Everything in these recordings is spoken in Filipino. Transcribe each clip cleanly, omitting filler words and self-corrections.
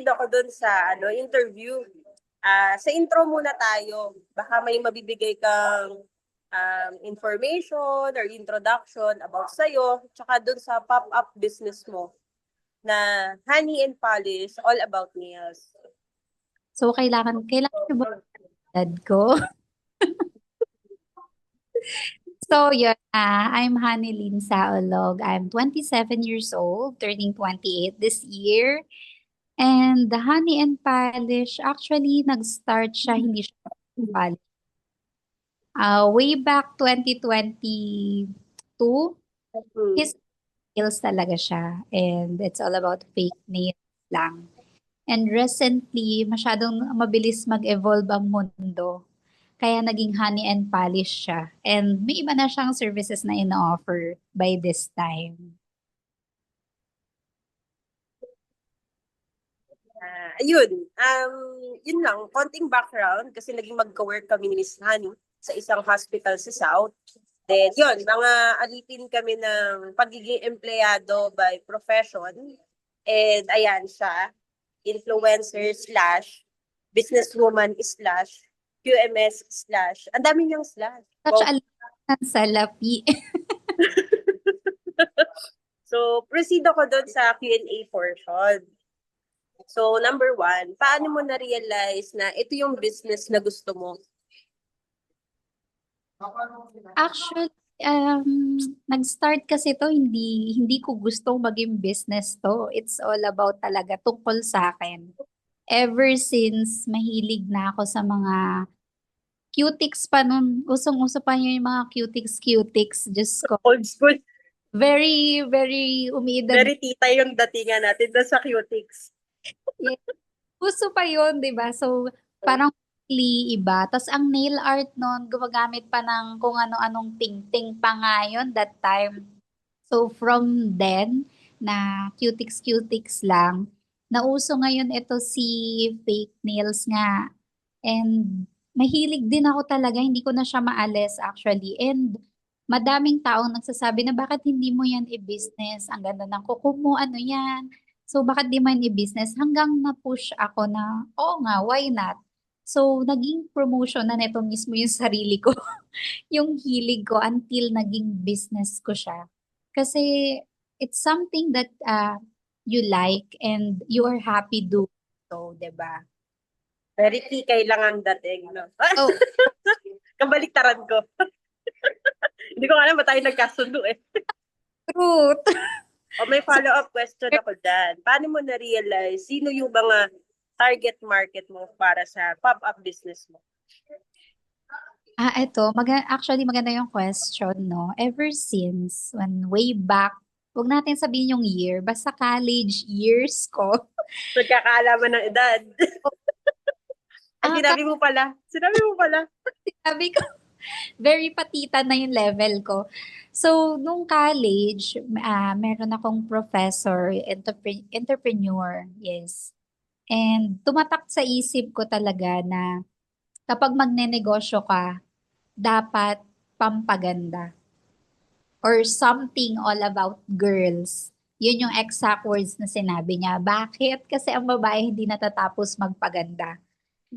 proceed ako dun sa interview. Sa intro muna tayo. Baka may mabibigay kang information or introduction about sa'yo, tsaka dun sa pop-up business mo na Honey and Polish, all about nails. So, kailangan niyo ba edad ko? So, yun, I'm Hanilyn Saolog. I'm 27 years old, turning 28 this year. And the Honey and Polish, actually, nag-start siya, hindi siya polish. Way back 2022, his nails talaga siya. And it's all about fake nails lang. And recently, masyadong mabilis mag-evolve ang mundo. Kaya naging Honey and Polish siya. And may iba na siyang services na ino-offer by this time. Yun lang, konting background kasi naging magka-work kami ni Miss Honey sa isang hospital sa South. Then yun, mga alipin kami ng pagiging empleyado by profession. And ayan siya, influencer slash businesswoman slash QMS slash, ang dami niyang slash. Such a lang sa lapi. So, proceed ako doon sa Q&A portion. So, number 1, paano mo na-realize na ito yung business na gusto mo? Actually, nag-start kasi to, hindi ko gustong maging business to. It's all about talaga tungkol sa akin. Ever since mahilig na ako sa mga cutics pa nun, usong-uso pa yung mga cutics. Diyos ko. Old school. Very, very umiidad. Very tita yung datingan natin doon sa cutics. Yeah. Uso pa yun, di ba? So, parang iba. Tapos ang nail art nun, gumagamit pa ng kung ano-anong ting-ting pa nga yun that time. So, from then, na cutics lang, nauso ngayon ito si fake nails nga. And mahilig din ako talaga, hindi ko na siya maalis actually. And madaming taong nagsasabi na bakit hindi mo yan i-business? Ang ganda ng kuko mo, ano yan? So bakit di man i-business? Hanggang na-push ako na, oo nga, why not? So naging promotion na neto mismo yung sarili ko, yung hilig ko until naging business ko siya. Kasi it's something that you like and you are happy doing so, 'di ba? Very tikay lang ang dating, no? Oh, Kabaliktaran ko. Hindi ko alam ba tayo nagkasundo eh. truth. O may follow-up question ako dyan. Paano mo na-realize sino yung mga target market mo para sa pop-up business mo? Ito, actually maganda yung question, no? Ever since, when way back, huwag natin sabihin yung year, basta college years ko. Nagkakaalaman ng edad. Ay, Ah, sinabi mo pala. Sinabi mo pala. Sabi ko, very patita na yung level ko. So, nung college, meron akong professor, entrepreneur, yes. And tumatak sa isip ko talaga na kapag magnenegosyo ka, dapat pampaganda or something all about girls. Yun yung exact words na sinabi niya. Bakit? Kasi ang babae hindi natatapos magpaganda.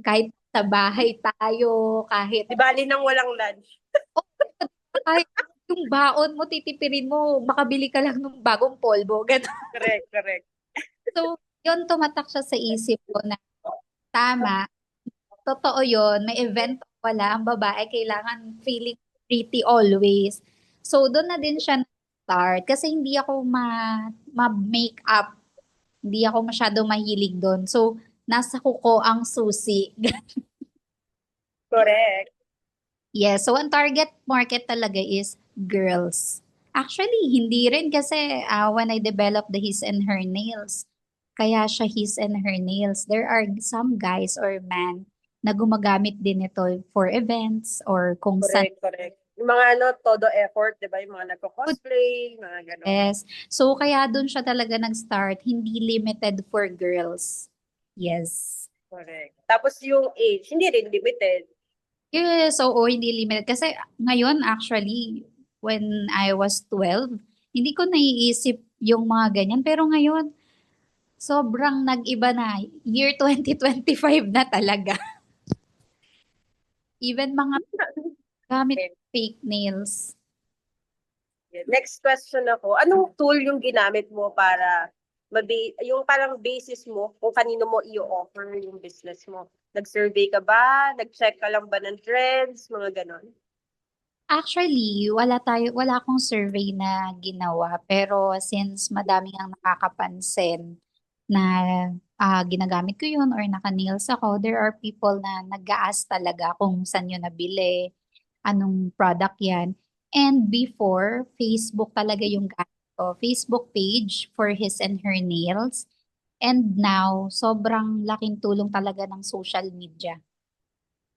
Kahit sa bahay tayo, kahit, Di bali nang walang lunch. kahit yung baon mo, titipirin mo, makabili ka lang ng bagong polvo. Ganun. Correct. So, yun tumatak siya sa isip ko na tama, totoo yun, may event o wala, ang babae kailangan feeling pretty always. So, doon na din siya start kasi hindi ako ma-make up. Hindi ako masyado mahilig doon. So, nasa kuko ang susi. Correct. Yes, so ang target market talaga is girls. Actually, hindi rin kasi when I developed the his and her nails, kaya siya his and her nails. There are some guys or men na gumagamit din ito for events or kung saan. Correct. Yung mga todo effort, di ba? Yung mga nagko-cosplay, mga gano'n. Yes. So, kaya doon siya talaga nag-start. Hindi limited for girls. Yes. Correct. Tapos yung age, hindi rin limited. Yes, oo, hindi limited. Kasi ngayon, actually, when I was 12, hindi ko naiisip yung mga ganyan. Pero ngayon, sobrang nag-iba na. Year 2025 na talaga. Even mga gamit Okay. fake nails. Next question ako. Anong tool yung ginamit mo para yung parang basis mo kung kanino mo i-offer yung business mo? Nag-survey ka ba? Nag-check ka lang ba ng trends? Mga ganon. Actually, wala akong survey na ginawa. Pero since madami ang nakakapansin na ginagamit ko yun or naka-nails ako, there are people na nag-a-ask talaga kung saan yun nabili, anong product yan. And before, Facebook talaga yung gamit ko. Facebook page for his and her nails. And now, sobrang laking tulong talaga ng social media.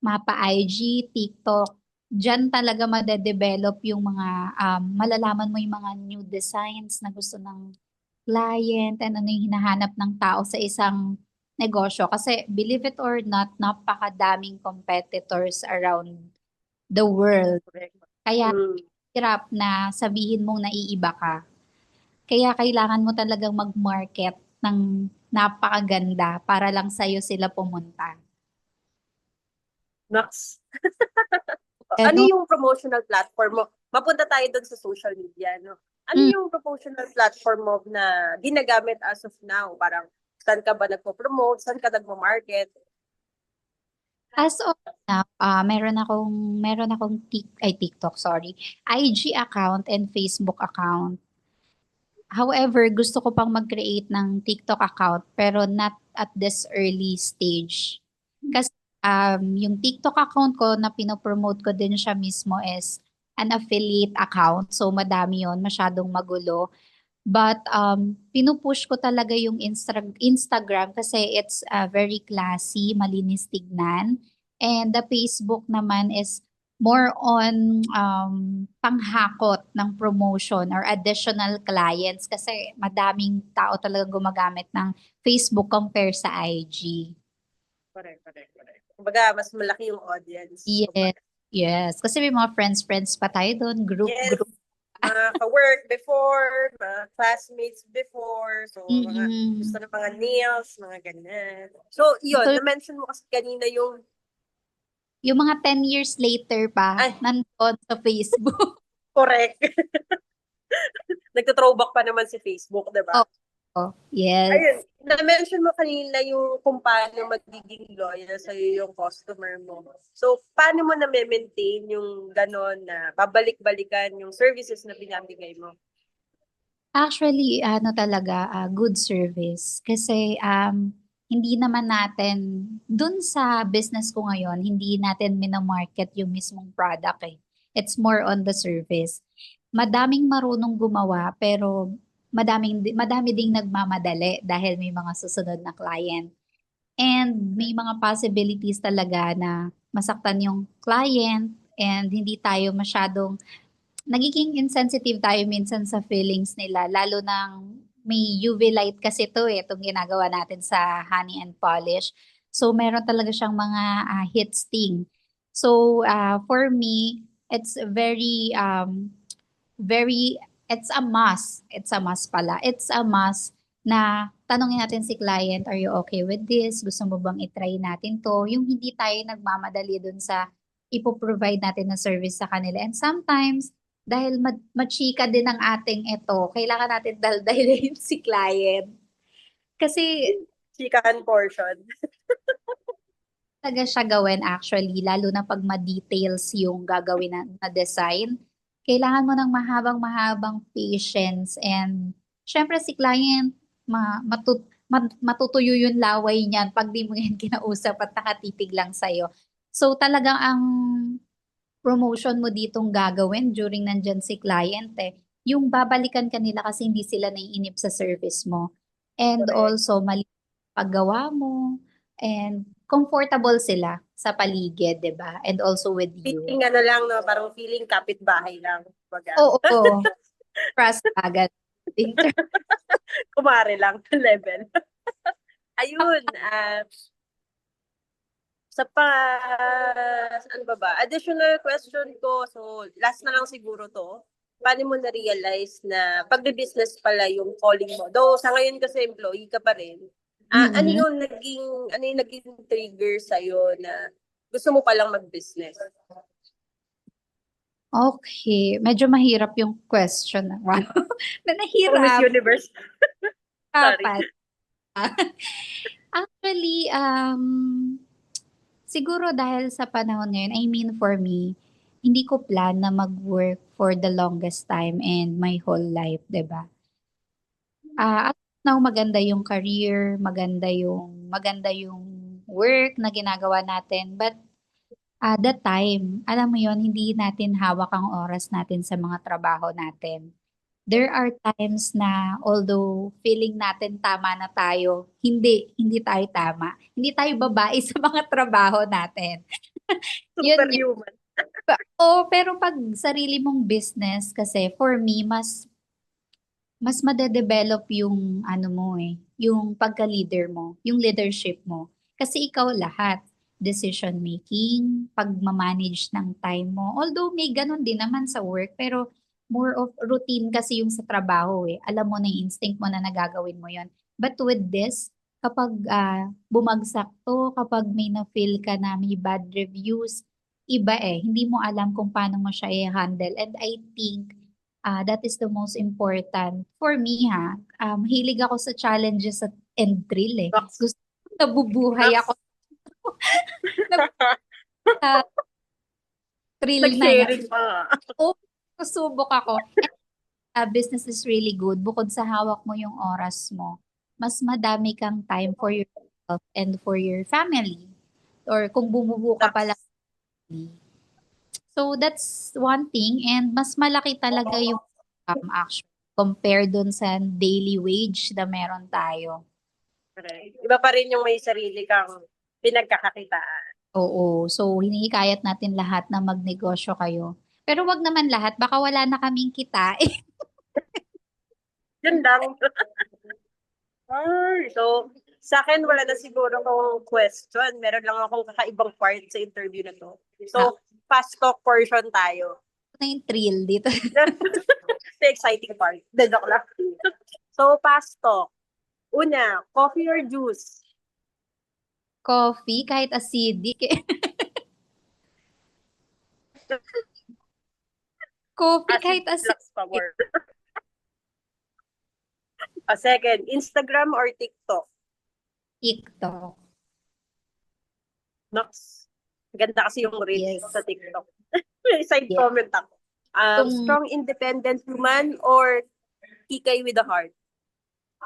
Mapa IG, TikTok, diyan talaga madedevelop yung mga, malalaman mo yung mga new designs na gusto ng client and ano yung hinahanap ng tao sa isang negosyo. Kasi believe it or not, napakadaming competitors around the world. Correct. Kaya Mm. hirap na sabihin mong naiiba ka. Kaya kailangan mo talagang mag-market ng napakaganda para lang sa'yo sila pumunta. Max, ano Ano, yung promotional platform mo? Mapunta tayo doon sa social media, no? Ano mm, yung promotional platform mo na ginagamit as of now? Parang, saan ka ba nagpo-promote? Saan ka nagpo-market? as of now, meron akong TikTok, sorry, IG account and Facebook account. However, gusto ko pang mag-create ng TikTok account pero not at this early stage. Kasi yung TikTok account ko na pinopromote ko din siya mismo is an affiliate account. So madami yon, masyadong magulo. But pinupush ko talaga yung Instagram kasi it's very classy, malinis tignan. And the Facebook naman is more on panghakot ng promotion or additional clients kasi madaming tao talaga gumagamit ng Facebook compare sa IG. Correct, correct, correct. Kumbaga, mas malaki yung audience. Yes, Kumbaga. yes. Kasi may mga friends pa tayo doon, group, Yes, group. mga ka-work before, mga classmates before, so mga gusto Mm-mm. ng mga nails, mga ganyan. So, yun, So, na-mention mo kasi kanina yung, yung mga 10 years later pa, ay, nandun sa Facebook. correct. Nagto-throwback pa naman si Facebook, di ba? Oo, yes. Ayun, na-mention mo kanina yung kung paano magiging loyal sa'yo yung customer mo. So, paano mo na-maintain yung gano'n na babalik-balikan yung services na binabigay mo? Actually, ano talaga, good service. Kasi hindi naman natin, dun sa business ko ngayon, hindi natin minamarket yung mismong product eh. It's more on the service. Madaming marunong gumawa, pero madami ding nagmamadali dahil may mga susunod na client. And may mga possibilities talaga na masaktan yung client and hindi tayo masyadong nagiging insensitive tayo minsan sa feelings nila, lalo nang may UV light kasi to eh, itong ginagawa natin sa honey and polish. So, meron talaga siyang mga heat sting. So, for me, it's very, it's a must. It's a must pala. It's a must na tanongin natin si client, are you okay with this? Gusto mo bang itry natin to? Yung hindi tayo nagmamadali dun sa ipoprovide natin na service sa kanila. And sometimes, dahil machika din ang ating ito, kailangan natin daldalin si client. Kasi Chikahan portion. talaga siya gawin actually, lalo na pag ma-details yung gagawin na design. Kailangan mo ng mahabang-mahabang patience and syempre si client, matutuyo yung laway niyan pag di mo yan kinausap at nakatitig lang sa'yo. So talagang ang promotion mo ditong gagawin during nandyan si client eh, yung babalikan ka nila kasi hindi sila naiinip sa service mo. And Correct. also, mali paggawa mo and comfortable sila sa paligid, 'di ba? And also with you. Feeling ano lang, no? Parang feeling kapitbahay lang. Baga. Oo, trust agad. Kumare lang level. Ayun, sa pa, ano ba ba? Additional question ko, so last na lang siguro to. paano mo na-realize na pagbe-business pala yung calling mo? Though sa ngayon kasi employee ka pa rin. Mm-mm. Ano yung naging trigger sa'yo na gusto mo palang mag-business? Okay, medyo mahirap yung question. Wow. Na Oh, Miss nahirapan. Universe. Sorry. Actually, siguro dahil sa panahon ngayon, I mean for me, hindi ko plan na mag-work for the longest time and my whole life, 'di ba? At now maganda yung career, maganda yung work na ginagawa natin. But that time, alam mo yon, hindi natin hawak ang oras natin sa mga trabaho natin. There are times na although feeling natin tama na tayo, hindi tayo tama. Hindi tayo babae sa mga trabaho natin. Yun yun. Superhuman. Pero pag sarili mong business kasi for me mas madedevelop yung ano mo yung pagka-leader mo, yung leadership mo. Kasi ikaw lahat, decision making, pagmamanage ng time mo. Although may ganun din naman sa work, pero more of routine kasi yung sa trabaho eh. Alam mo na yung instinct mo na nagagawin mo yon. But with this, kapag bumagsak to, kapag may na-feel ka na may bad reviews, iba eh. Hindi mo alam kung paano mo siya i-handle. And I think that is the most important. For me ha, hilig ako sa challenges and thrill eh. Nox. Gusto ko nabubuhay Nox. ako sa thrill na yan. Nag-sharing pa nga. Oo, susubok ako. Business is really good. Bukod sa hawak mo yung oras mo, mas madami kang time for yourself and for your family. Or kung bumubuo ka pala. Nox. So that's one thing. And mas malaki talaga yung actually compare dun sa daily wage na meron tayo. Correct. Iba pa rin yung may sarili kang pinagkakakitaan. Oo. So, hinihikayat natin lahat na magnegosyo kayo. Pero wag naman lahat, baka wala na kaming kitain. Yun lang. Ay, so, sa akin, wala na siguro akong question. Meron lang akong kakaibang part sa interview na to. Ah, So, fast talk portion tayo. na yung thrill dito. The exciting part. The joke lang. So, fast talk. Una, coffee or juice? Coffee, kahit acidic. Coffee, Acid kahit acidic. plus power. A second, Instagram or TikTok? TikTok. Nox. Ganda kasi yung reels Yes. sa TikTok. May side Yes. comment ako. Yung Strong independent woman or kikay with a heart?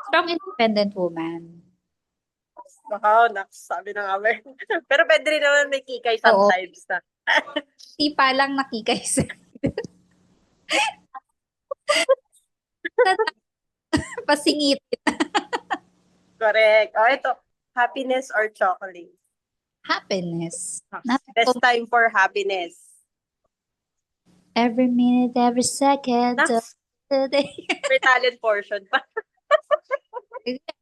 strong independent woman. Wow, Nox. Sabi na nga ba. Pero pwede rin naman may kikay Oo. sometimes na. Di pa lang nakikaysa. Pasingit. Correct. Ito. Happiness or chocolate? Happiness. Best time for happiness. Every minute, every second of Nox. the day. May talent portion pa.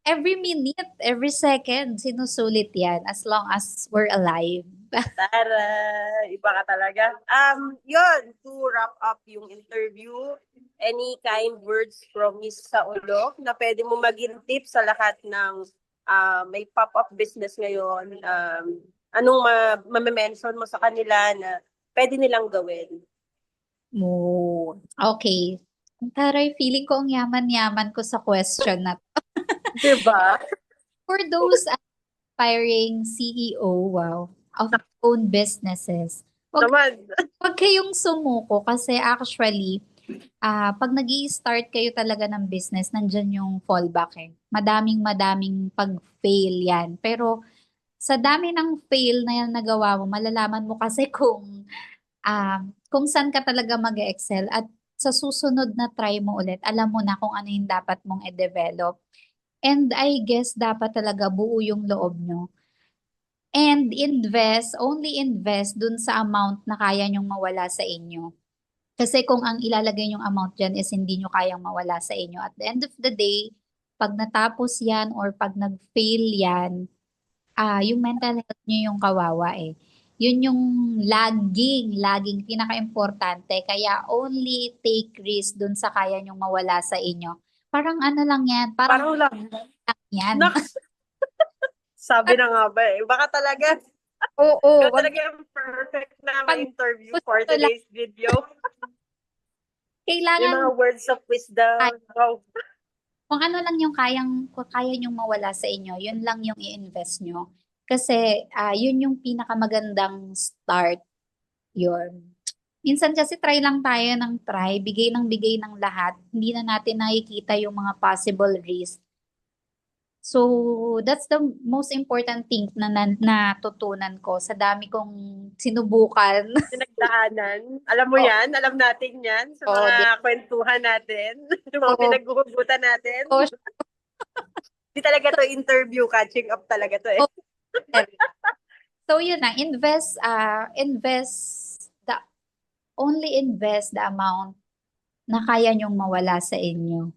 Every minute, every second, sinusulit yan as long as we're alive. Tara, iba ka talaga. Yun, to wrap up yung interview, any kind words from Miss Saulo na pwede mo maging tip sa lahat ng may pop-up business ngayon? Anong ma-mention mo sa kanila na pwede nilang gawin? Mo. Okay. Taray, feeling ko ang yaman-yaman ko sa question na to. Diba? For those aspiring CEO, wow, of their own businesses, wag, Naman. wag kayong sumuko kasi actually, pag nag start kayo talaga ng business, nandyan yung fallback eh. Madaming pag-fail yan. Pero sa dami ng fail na yan nagawa mo, malalaman mo kasi kung saan ka talaga mag-excel at sa susunod na try mo ulit, alam mo na kung ano yung dapat mong i-develop. And I guess dapat talaga buo yung loob nyo. And only invest dun sa amount na kaya nyong mawala sa inyo. Kasi kung ang ilalagay nyong amount dyan is hindi nyo kayang mawala sa inyo, at the end of the day, pag natapos yan or pag nag-fail yan, yung mental health nyo yung kawawa eh. Yun yung laging pinaka-importante. Kaya only take risk dun sa kaya nyong mawala sa inyo. Parang ano lang yan, parang Parang lang, yan. naks, sabi na nga ba eh. Oo, Baka wag talaga yung perfect na pag interview for gusto lang, today's video. Yung kailangan mga words of ay, wisdom. Wow. kung ano lang yung kung kaya nyong mawala sa inyo, yun lang yung i-invest nyo. Kasi yun yung pinakamagandang start. Yun. Minsan kasi try lang tayo ng try, bigay ng lahat. Hindi na natin nakikita yung mga possible risk. So, that's the most important thing na natutunan ko sa dami kong sinubukan. Pinagdaanan. Alam mo Oo, yan? Alam natin yan sa oo, mga kwentuhan natin. Yung mga oo, pinaghuhugutan natin. oo, Di talaga to interview, catching up talaga to eh. oo. So, yun na, only invest the amount na kaya nyong mawala sa inyo.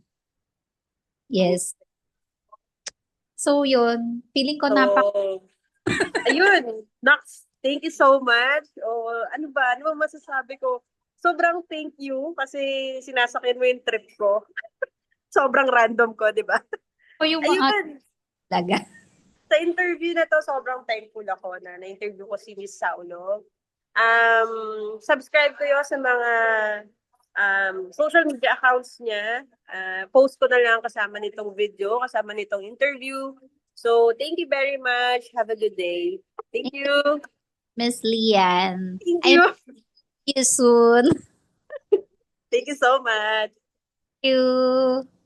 Yes. So, yun, feeling ko So, ayun. Nax, thank you so much. O, ano ba? Ano ba masasabi ko? Sobrang thank you kasi sinasakyan mo yung trip ko. Sobrang random ko, di ba? yung mga Ayun. talaga. Sa interview na to, sobrang thankful ako na na-interview ko si Miss Saulo. Subscribe kayo sa mga social media accounts niya. Post ko na lang kasama nitong video, kasama nitong interview. So, thank you very much. Have a good day. Thank you. Miss Lian. Thank I you. see you soon. Thank you so much. Thank you.